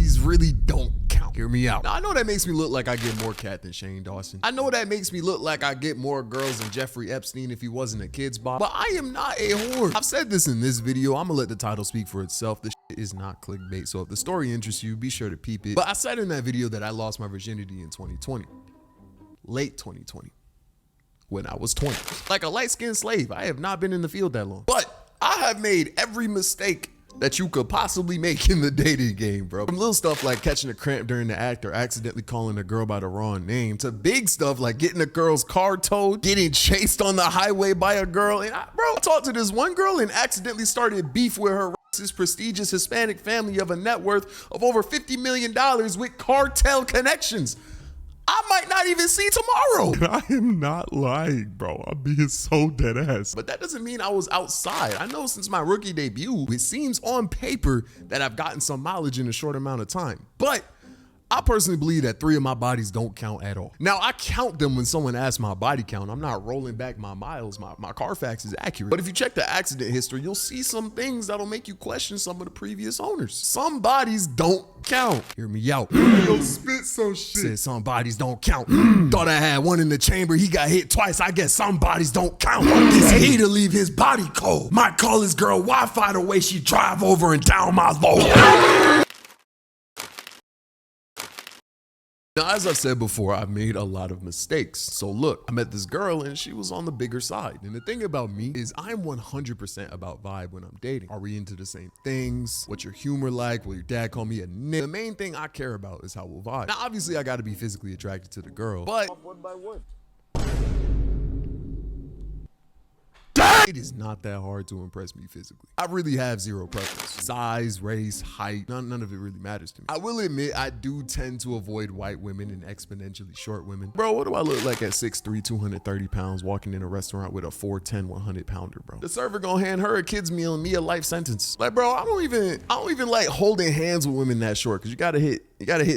bodies really don't count. Hear me out. Now, I know that makes me look like I get more cat than Shane Dawson. I know that makes me look like I get more girls than Jeffrey Epstein if he wasn't a kid's bop, but I am not a whore. I've said this in this video. I'm gonna let the title speak for itself. This shit is not clickbait, so if the story interests you, be sure to peep it. But I said in that video that I lost my virginity in 2020. Late 2020. When I was 20. Like a light-skinned slave, I have not been in the field that long. But I have made every mistake that you could possibly make in the dating game, bro. From little stuff like catching a cramp during the act or accidentally calling a girl by the wrong name, to big stuff like getting a girl's car towed, getting chased on the highway by a girl. And I talked to this one girl and accidentally started beef with her racist, prestigious Hispanic family of a net worth of over $50 million with cartel connections. I might not even see tomorrow. And I am not lying, bro. I'm being so dead ass. But that doesn't mean I was outside. I know since my rookie debut, it seems on paper that I've gotten some mileage in a short amount of time. But I personally believe that 3 of my bodies don't count at all. Now, I count them when someone asks my body count. I'm not rolling back my miles. My Carfax is accurate. But if you check the accident history, you'll see some things that'll make you question some of the previous owners. Some bodies don't count. Hear me out. Yo, spit some shit. Said some bodies don't count. Thought I had one in the chamber. He got hit twice. I guess some bodies don't count. This hater leave his body cold. Might call his girl Wi-Fi the way she drive over and down my low. Now, as I've said before, I've made a lot of mistakes. So look, I met this girl and she was on the bigger side. And the thing about me is I'm 100% about vibe when I'm dating. Are we into the same things? What's your humor like? Will your dad call me a nigga? The main thing I care about is how we'll vibe. Now, obviously I gotta be physically attracted to the girl, but one by one. it is not that hard to impress me physically. I really have zero preference. Size, race, height, none of it really matters to me. I will admit I do tend to avoid white women and exponentially short women. Bro, what do I look like at 6'3", 230 pounds walking in a restaurant with a 4'10", 100 pounder, bro? The server gonna hand her a kid's meal and me a life sentence. Like, bro, I don't even like holding hands with women that short, cause you gotta hit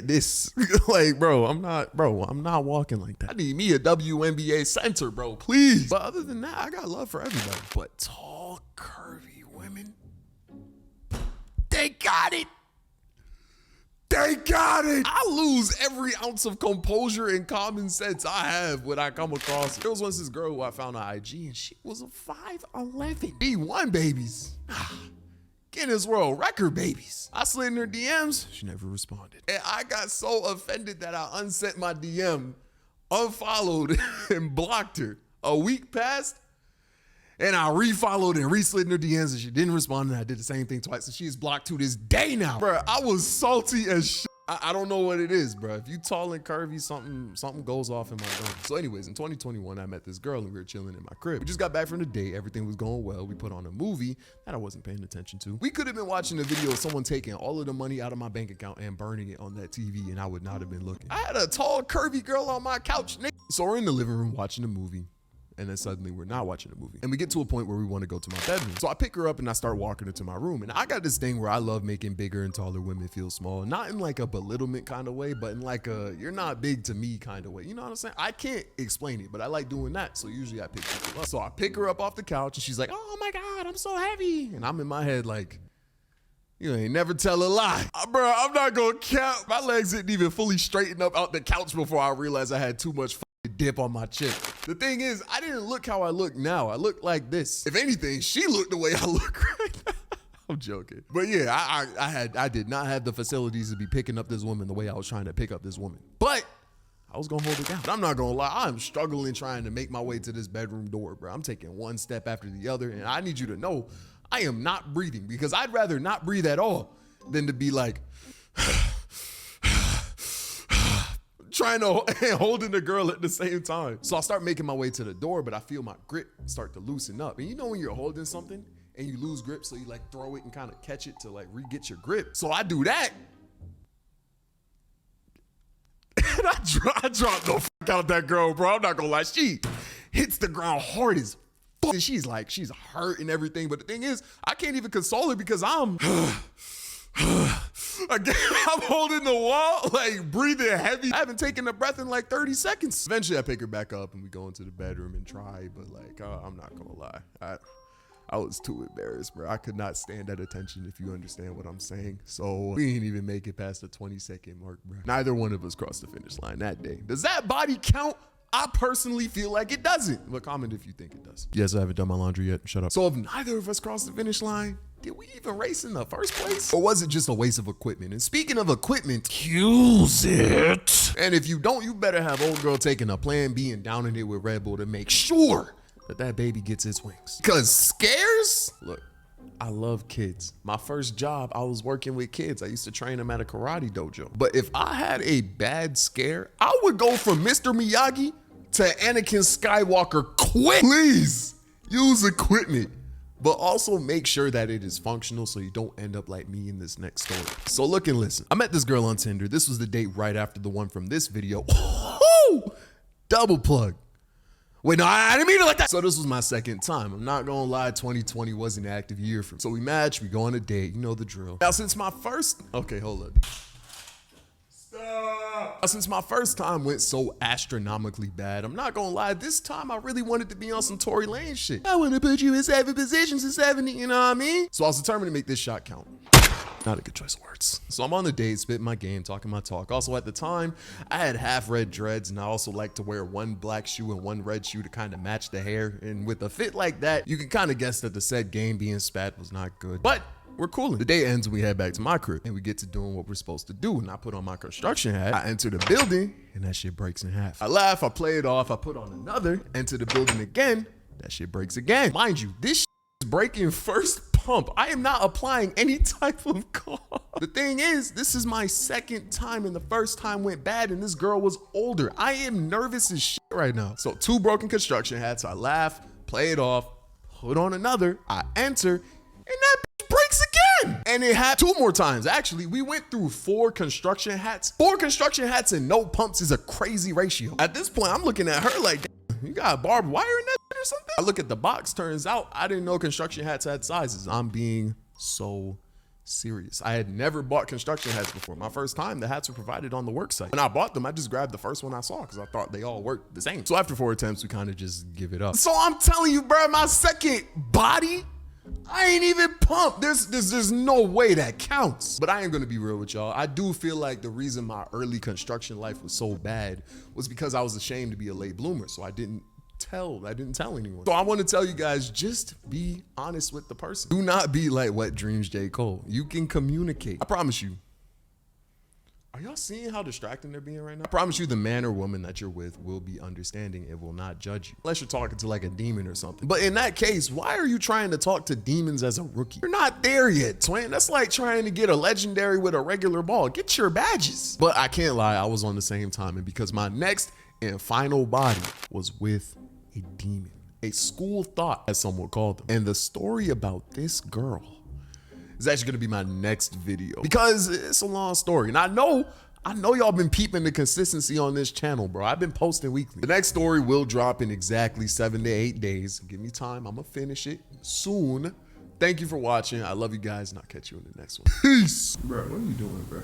this. Like, bro, I'm not walking like that. I need me a WNBA center, bro, please. But other than that, I got love for everybody. But tall, curvy women, they got it. They got it. I lose every ounce of composure and common sense I have when I come across. There was once this girl who I found on IG and she was a 5'11". B1 babies. Guinness World Record babies. I slid in her DMs. She never responded. And I got so offended that I unsent my DM, unfollowed, and blocked her. A week passed, and I refollowed and reslid in her DMs, and she didn't respond, and I did the same thing twice, and she is blocked to this day now. Bruh, I was salty as shit. I don't know what it is, bro. If you tall and curvy, something goes off in my brain. So anyways, in 2021, I met this girl and we were chilling in my crib. We just got back from the date. Everything was going well. We put on a movie that I wasn't paying attention to. We could have been watching a video of someone taking all of the money out of my bank account and burning it on that TV, and I would not have been looking. I had a tall, curvy girl on my couch, nigga. So we're in the living room watching a movie. And then suddenly we're not watching a movie. And we get to a point where we want to go to my bedroom. So I pick her up and I start walking her to my room. And I got this thing where I love making bigger and taller women feel small. Not in like a belittlement kind of way, but in like a you're not big to me kind of way. You know what I'm saying? I can't explain it, but I like doing that. So usually I pick people up. So I pick her up off the couch and she's like, oh my God, I'm so heavy. And I'm in my head like, you ain't never tell a lie. Bro, I'm not gonna count. My legs didn't even fully straighten up out the couch before I realized I had too much dip on my chin. The thing is, I didn't look how I look now. I look like this. If anything, she looked the way I look right now. I'm joking. But yeah, I did not have the facilities to be picking up this woman the way I was trying to pick up this woman. But I was gonna hold it down. But I'm not gonna lie, I'm struggling trying to make my way to this bedroom door, bro. I'm taking one step after the other, and I need you to know I am not breathing, because I'd rather not breathe at all than to be like trying to and holding the girl at the same time. So I start making my way to the door, but I feel my grip start to loosen up. And you know when you're holding something and you lose grip, so you like throw it and kind of catch it to like re-get your grip. So I do that. And I dropped the fuck out that girl, bro. I'm not gonna lie. She hits the ground hard as fuck. And she's hurt and everything. But the thing is, I can't even console her because I'm again, I'm holding the wall, like breathing heavy. I haven't taken a breath in like 30 seconds. Eventually I pick her back up and we go into the bedroom and try, but like, I'm not gonna lie. I was too embarrassed, bro. I could not stand that attention, if you understand what I'm saying. So we didn't even make it past the 20-second mark, bro. Neither one of us crossed the finish line that day. Does that body count? I personally feel like it doesn't. But comment if you think it does. Yes, I haven't done my laundry yet. Shut up. So if neither of us crossed the finish line, did we even race in the first place? Or was it just a waste of equipment? And speaking of equipment, use it. And if you don't, you better have old girl taking a plan B and downing it with Red Bull to make sure that baby gets its wings. Because scares? Look, I love kids. My first job, I was working with kids. I used to train them at a karate dojo. But if I had a bad scare, I would go from Mr. Miyagi to Anakin Skywalker quick. Please use equipment, but also make sure that it is functional so you don't end up like me in this next story. So look and listen. I met this girl on Tinder. This was the date right after the one from this video. Double plug. Wait, no, I didn't mean it like that. So this was my second time. I'm not gonna lie, 2020 was an active year for me. So we match, we go on a date, you know the drill. Now since my first, okay, hold up. Stop. Now, since my first time went so astronomically bad, I'm not gonna lie, this time I really wanted to be on some Tory Lane shit. I wanna put you in 7 positions in 70, you know what I mean? So I was determined to make this shot count. Not a good choice of words. So I'm on the date, spitting my game, talking my talk. Also at the time, I had half red dreads and I also like to wear one black shoe and one red shoe to kind of match the hair. And with a fit like that, you can kind of guess that the said game being spat was not good. But we're cooling. The day ends and we head back to my crib and we get to doing what we're supposed to do. And I put on my construction hat, I enter the building and that shit breaks in half. I laugh, I play it off, I put on another, enter the building again, that shit breaks again. Mind you, this shit is breaking first pump. I am not applying any type of car. The thing is, this is my second time and the first time went bad and this girl was older. I am nervous as shit right now. So 2 broken construction hats, I laugh, play it off, put on another, I enter, and that bitch breaks again. And it happened 2 more times. Actually, we went through 4 construction hats. 4 construction hats and no pumps is a crazy ratio. At this point, I'm looking at her like, you got barbed wire in that or something? I look at the box, turns out I didn't know construction hats had sizes. I'm being so serious. I had never bought construction hats before. My first time, the hats were provided on the work site. When I bought them, I just grabbed the first one I saw because I thought they all worked the same. So after 4 attempts, we kind of just give it up. So I'm telling you, bro, my second body, I ain't even pumped. There's no way that counts. But I ain't gonna be real with y'all. I do feel like the reason my early construction life was so bad was because I was ashamed to be a late bloomer. So I didn't tell anyone. So I want to tell you guys, just be honest with the person. Do not be like Wet Dreams J. Cole. You can communicate. I promise you. Are y'all seeing how distracting they're being right now? I promise you the man or woman that you're with will be understanding. It will not judge you. Unless you're talking to like a demon or something. But in that case, why are you trying to talk to demons as a rookie? You're not there yet, twin. That's like trying to get a legendary with a regular ball. Get your badges. But I can't lie, I was on the same time. And because my next and final body was with a demon. A school thought, as some would call them. And the story about this girl is actually gonna be my next video because it's a long story. And I know y'all been peeping the consistency on this channel, bro. I've been posting weekly. The next story will drop in exactly 7 to 8 days. Give me time, I'm gonna finish it soon. Thank you for watching. I love you guys and I'll catch you in the next one. Peace. Bro, what are you doing, bro?